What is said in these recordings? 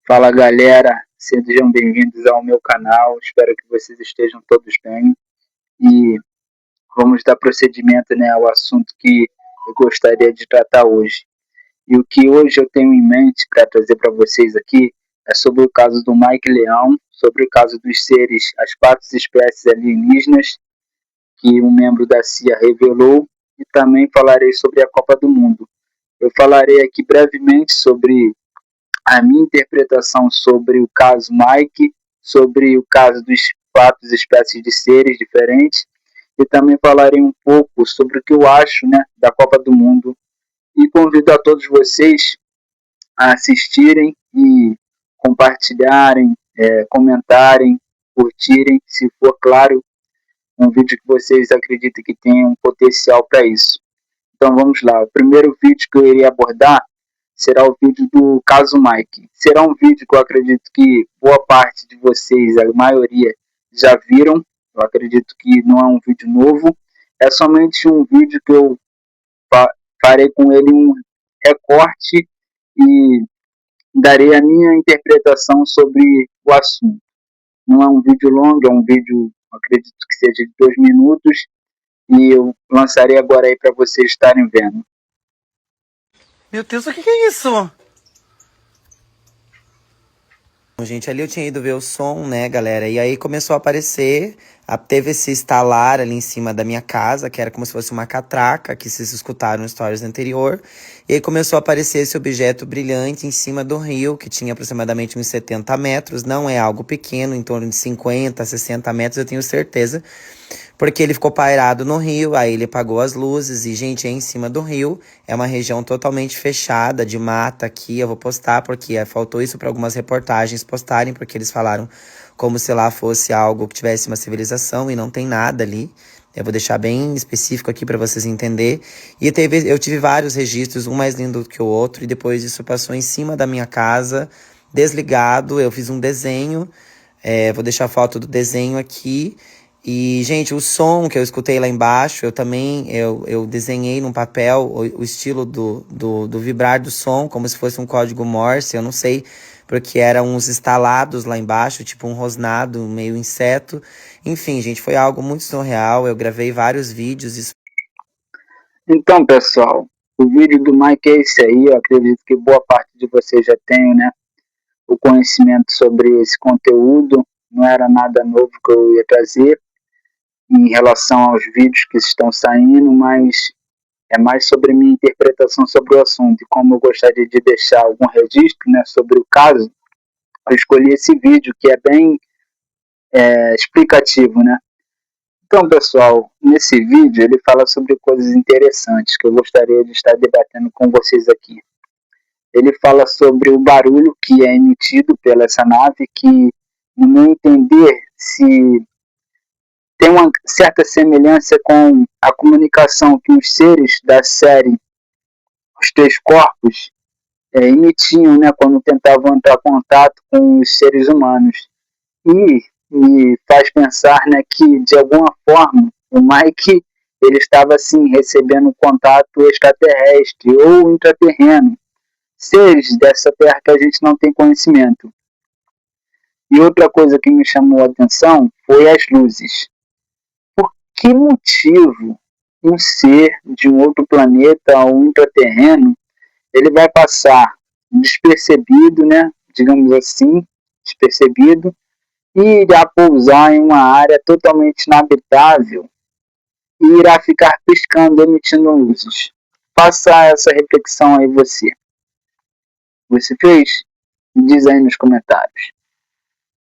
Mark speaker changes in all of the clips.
Speaker 1: Fala galera, sejam bem-vindos ao meu canal. Espero que vocês estejam todos bem e vamos dar procedimento, né, ao assunto que eu gostaria de tratar hoje. E o que hoje eu tenho em mente para trazer para vocês aqui é sobre o caso do Mike Leão, sobre o caso dos seres, as 4 espécies alienígenas que um membro da CIA revelou, e também falarei sobre a Copa do Mundo. Eu falarei aqui brevemente sobre a minha interpretação sobre o caso Mike, sobre o caso dos 4 espécies de seres diferentes, e também falarei um pouco sobre o que eu acho, né, da Copa do Mundo, e convido a todos vocês a assistirem e compartilharem, comentarem, curtirem, se for claro, um vídeo que vocês acreditem que tem um potencial para isso. Então vamos lá. O primeiro vídeo que eu irei abordar será o vídeo do caso Mike. Será um vídeo que eu acredito que boa parte de vocês, a maioria, já viram. Eu acredito que não é um vídeo novo. É somente um vídeo que eu farei com ele um recorte e darei a minha interpretação sobre o assunto. Não é um vídeo longo, é um vídeo, acredito que seja de 2 minutos, e eu lançarei agora aí para vocês estarem vendo.
Speaker 2: Meu Deus, o que é isso?
Speaker 3: Gente, ali eu tinha ido ver o som, né, galera? E aí começou a aparecer, teve esse estalar ali em cima da minha casa, que era como se fosse uma catraca, que vocês escutaram nos stories anterior. E aí começou a aparecer esse objeto brilhante em cima do rio, que tinha aproximadamente uns 70 metros. Não é algo pequeno, em torno de 50, 60 metros, eu tenho certeza. Porque ele ficou pairado no rio, aí ele apagou as luzes e, gente, é em cima do rio. É uma região totalmente fechada, de mata aqui. Eu vou postar porque faltou isso para algumas reportagens postarem, porque eles falaram como se lá fosse algo que tivesse uma civilização e não tem nada ali. Eu vou deixar bem específico aqui para vocês entenderem. E eu tive vários registros, um mais lindo do que o outro, e depois isso passou em cima da minha casa, desligado. Eu fiz um desenho, vou deixar a foto do desenho aqui. E, gente, o som que eu escutei lá embaixo, eu desenhei num papel o estilo do vibrar do som, como se fosse um código Morse, eu não sei, porque eram uns estalados lá embaixo, tipo um rosnado, meio inseto. Enfim, gente, foi algo muito surreal, eu gravei vários vídeos.
Speaker 1: Então, pessoal, o vídeo do Mike é esse aí. Eu acredito que boa parte de vocês já tem, né, o conhecimento sobre esse conteúdo. Não era nada novo que eu ia trazer em relação aos vídeos que estão saindo, mas é mais sobre minha interpretação sobre o assunto. E como eu gostaria de deixar algum registro, né, sobre o caso, eu escolhi esse vídeo que é bem explicativo, né? Então, pessoal, nesse vídeo ele fala sobre coisas interessantes que eu gostaria de estar debatendo com vocês aqui. Ele fala sobre o barulho que é emitido pela essa nave, que, no meu entender, se tem uma certa semelhança com a comunicação que os seres da série Os Três Corpos emitiam, né, quando tentavam entrar em contato com os seres humanos. E me faz pensar, né, que, de alguma forma, o Mike ele estava, assim, recebendo contato extraterrestre ou intraterreno, seres dessa terra que a gente não tem conhecimento. E outra coisa que me chamou a atenção foi as luzes. Por que motivo um ser de um outro planeta ou um intraterreno ele vai passar despercebido, né, digamos assim, despercebido, e irá pousar em uma área totalmente inabitável e irá ficar piscando, emitindo luzes? Faça essa reflexão aí você. Você fez? Diz aí nos comentários.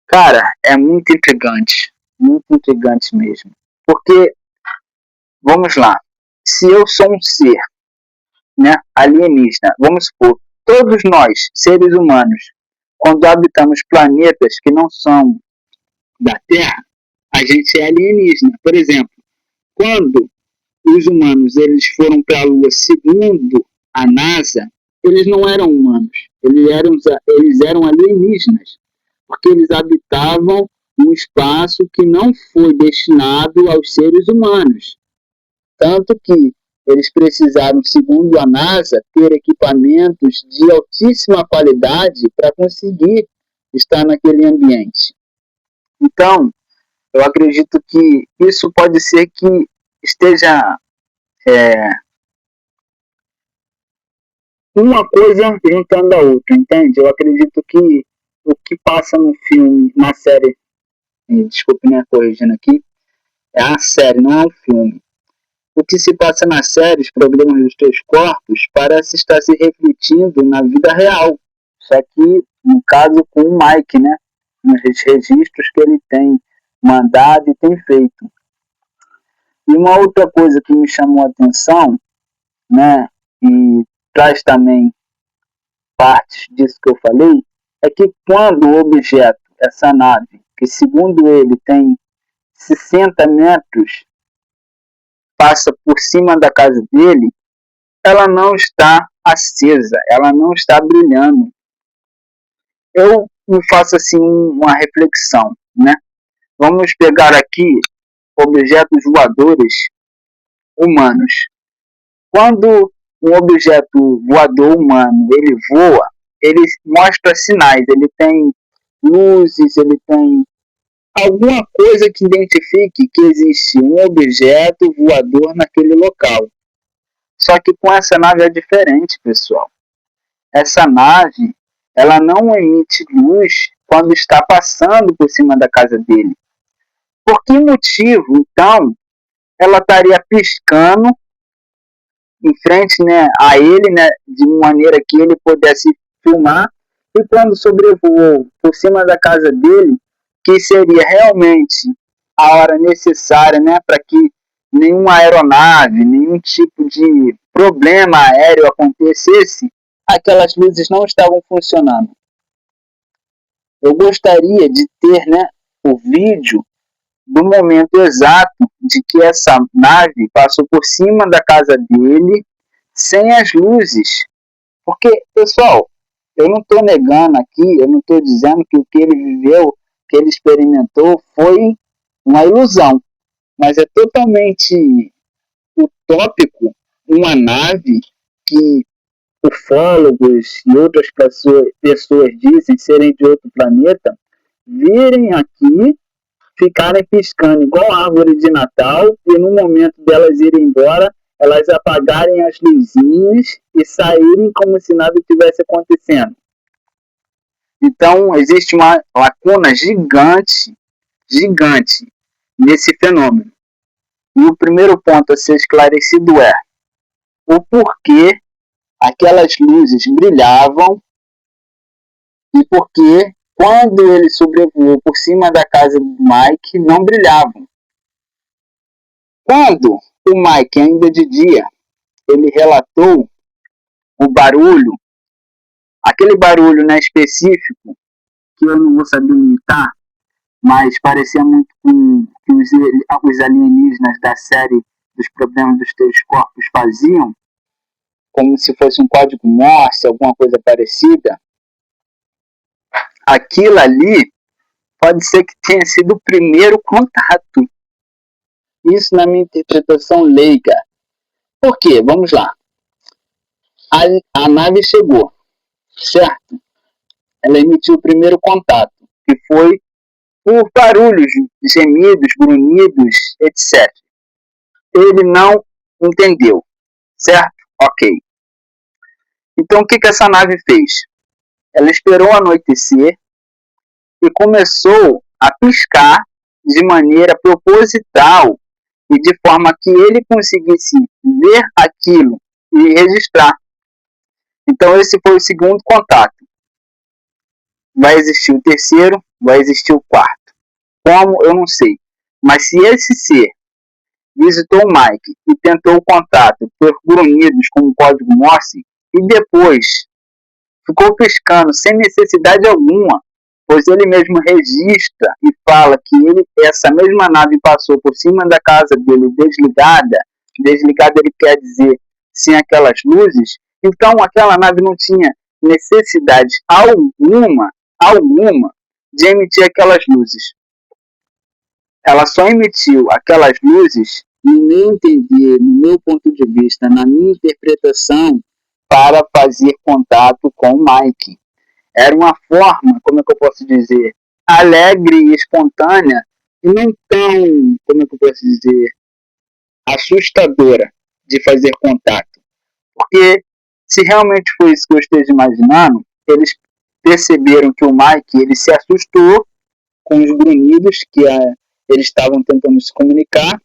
Speaker 1: Cara, é muito intrigante mesmo. Porque, vamos lá, se eu sou um ser, né, alienígena, vamos supor, todos nós, seres humanos, quando habitamos planetas que não são da Terra, a gente é alienígena. Por exemplo, quando os humanos eles foram para a Lua segundo a NASA, eles não eram humanos, eles eram alienígenas, porque eles habitavam um espaço que não foi destinado aos seres humanos. Tanto que eles precisaram, segundo a NASA, ter equipamentos de altíssima qualidade para conseguir estar naquele ambiente. Então, eu acredito que isso pode ser que esteja uma coisa juntando a outra, entende? Eu acredito que o que passa no filme, na série, desculpe me corrigindo aqui, é a série, não é o filme. O que se passa na série, os problemas dos teus corpos, parece estar se refletindo na vida real. Só que, no caso, com o Mike, né? Nos registros que ele tem mandado e tem feito. E uma outra coisa que me chamou a atenção, né? E traz também partes disso que eu falei, é que quando o objeto, essa nave, que segundo ele tem 60 metros, passa por cima da casa dele, ela não está acesa, ela não está brilhando. Eu me faço assim uma reflexão, né? Vamos pegar aqui objetos voadores humanos. Quando um objeto voador humano ele voa, ele mostra sinais, ele tem luzes, ele tem alguma coisa que identifique que existe um objeto voador naquele local. Só que com essa nave é diferente, pessoal. Essa nave, ela não emite luz quando está passando por cima da casa dele. Por que motivo, então, ela estaria piscando em frente, né, a ele, né, de maneira que ele pudesse filmar, e quando sobrevoou por cima da casa dele, que seria realmente a hora necessária, né, para que nenhuma aeronave, nenhum tipo de problema aéreo acontecesse, aquelas luzes não estavam funcionando. Eu gostaria de ter, né, o vídeo do momento exato de que essa nave passou por cima da casa dele sem as luzes. Porque, pessoal, eu não estou negando aqui, eu não estou dizendo que o que ele viveu, que ele experimentou, foi uma ilusão. Mas é totalmente utópico uma nave que ufólogos e outras pessoas dizem serem de outro planeta, virem aqui, ficarem piscando igual árvore de Natal e no momento delas irem embora, elas apagarem as luzinhas e saírem como se nada tivesse acontecendo. Então, existe uma lacuna gigante nesse fenômeno. E o primeiro ponto a ser esclarecido é o porquê aquelas luzes brilhavam e porquê quando ele sobrevoou por cima da casa do Mike não brilhavam. Quando o Mike, ainda de dia, ele relatou o barulho, aquele barulho, né, específico, que eu não vou saber imitar, mas parecia muito com que os alienígenas da série dos problemas dos teus corpos faziam, como se fosse um código Morse, alguma coisa parecida. Aquilo ali pode ser que tenha sido o primeiro contato. Isso na minha interpretação leiga. Por quê? Vamos lá. A nave chegou, certo? Ela emitiu o primeiro contato, que foi por barulhos, gemidos, grunhidos, etc. Ele não entendeu, certo? Ok. Então, o que essa nave fez? Ela esperou anoitecer e começou a piscar de maneira proposital e de forma que ele conseguisse ver aquilo e registrar. Então, esse foi o segundo contato. Vai existir o terceiro, vai existir o quarto. Como? Eu não sei. Mas se esse ser visitou o Mike e tentou o contato por grunhidos com o código Morse e depois ficou piscando sem necessidade alguma, pois ele mesmo registra e fala que essa mesma nave passou por cima da casa dele desligada ele quer dizer sem aquelas luzes, então aquela nave não tinha necessidade alguma de emitir aquelas luzes. Ela só emitiu aquelas luzes no meu entender, no meu ponto de vista, na minha interpretação, para fazer contato com o Mike. Era uma forma, como é que eu posso dizer, alegre e espontânea, e não tão, como é que eu posso dizer, assustadora de fazer contato. Porque se realmente foi isso que eu esteja imaginando, eles perceberam que o Mike ele se assustou com os grunhidos que eles estavam tentando se comunicar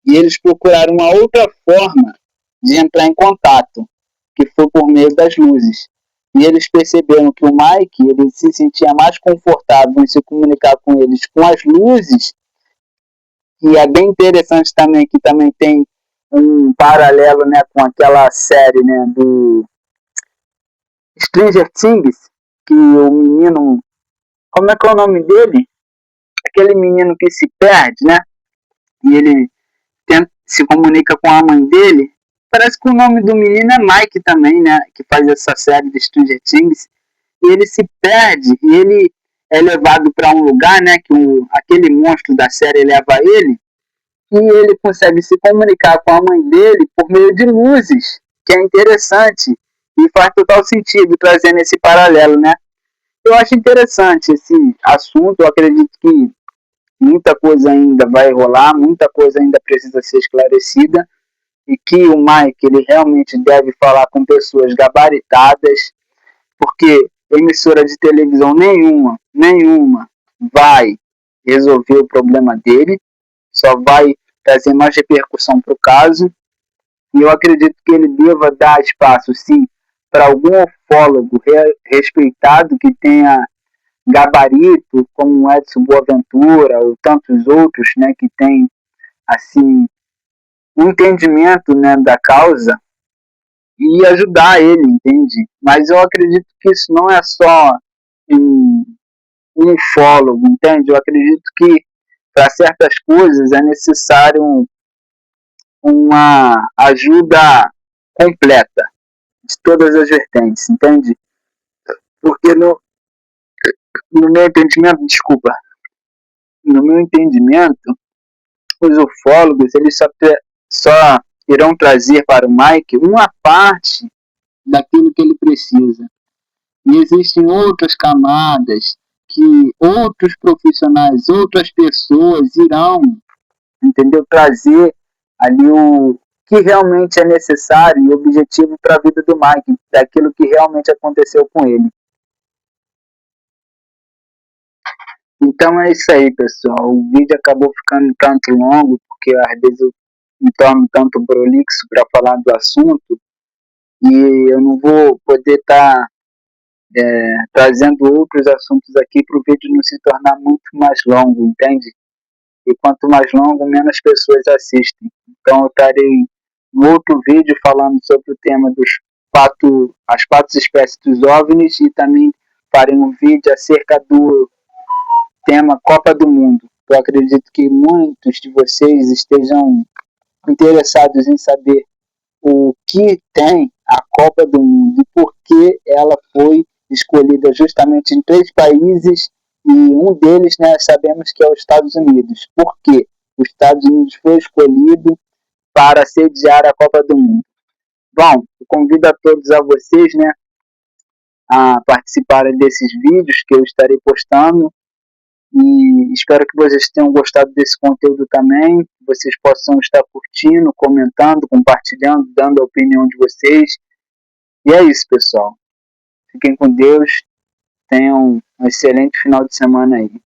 Speaker 1: e eles procuraram uma outra forma de entrar em contato, que foi por meio das luzes. E eles perceberam que o Mike ele se sentia mais confortável em se comunicar com eles com as luzes. E é bem interessante também que também tem um paralelo, né, com aquela série, né, do Stranger Things, que o menino, como é que é o nome dele? Aquele menino que se perde, né? E ele se comunica com a mãe dele. Parece que o nome do menino é Mike também, né? Que faz essa série de Stranger Things. E ele se perde e ele é levado para um lugar, né? Que aquele monstro da série leva ele. E ele consegue se comunicar com a mãe dele por meio de luzes, que é interessante e faz total sentido trazendo esse paralelo, né? Eu acho interessante esse assunto, eu acredito que muita coisa ainda vai rolar, muita coisa ainda precisa ser esclarecida e que o Mike ele realmente deve falar com pessoas gabaritadas, porque emissora de televisão nenhuma vai resolver o problema dele, só vai trazer mais repercussão para o caso. E eu acredito que ele deva dar espaço, sim, para algum ufólogo respeitado que tenha gabarito, como o Edson Boaventura ou tantos outros, né, que tem assim um entendimento, né, da causa e ajudar ele, entende? Mas eu acredito que isso não é só um ufólogo, entende? Eu acredito que para certas coisas é necessário uma ajuda completa de todas as vertentes, entende? Porque no meu entendimento, desculpa, no meu entendimento, os ufólogos eles só irão trazer para o Mike uma parte daquilo que ele precisa. E existem outras camadas que outros profissionais, outras pessoas irão, entendeu, trazer ali o que realmente é necessário e objetivo para a vida do Mike, daquilo que realmente aconteceu com ele. Então é isso aí, pessoal. O vídeo acabou ficando tanto longo, porque às vezes eu me torno tanto prolixo para falar do assunto, e eu não vou poder estar trazendo outros assuntos aqui para o vídeo não se tornar muito mais longo, entende? E quanto mais longo, menos pessoas assistem. Então eu estarei em outro vídeo falando sobre o tema as quatro espécies dos OVNIs e também farei um vídeo acerca do tema Copa do Mundo. Eu acredito que muitos de vocês estejam interessados em saber o que tem a Copa do Mundo e por que ela foi escolhida justamente em 3 países e um deles, né, sabemos que é os Estados Unidos. Por quê? Os Estados Unidos foi escolhido para sediar a Copa do Mundo. Bom, eu convido a todos a vocês, né, a participarem desses vídeos que eu estarei postando e espero que vocês tenham gostado desse conteúdo também, que vocês possam estar curtindo, comentando, compartilhando, dando a opinião de vocês. E é isso, pessoal. Fiquem com Deus. Tenham um excelente final de semana aí.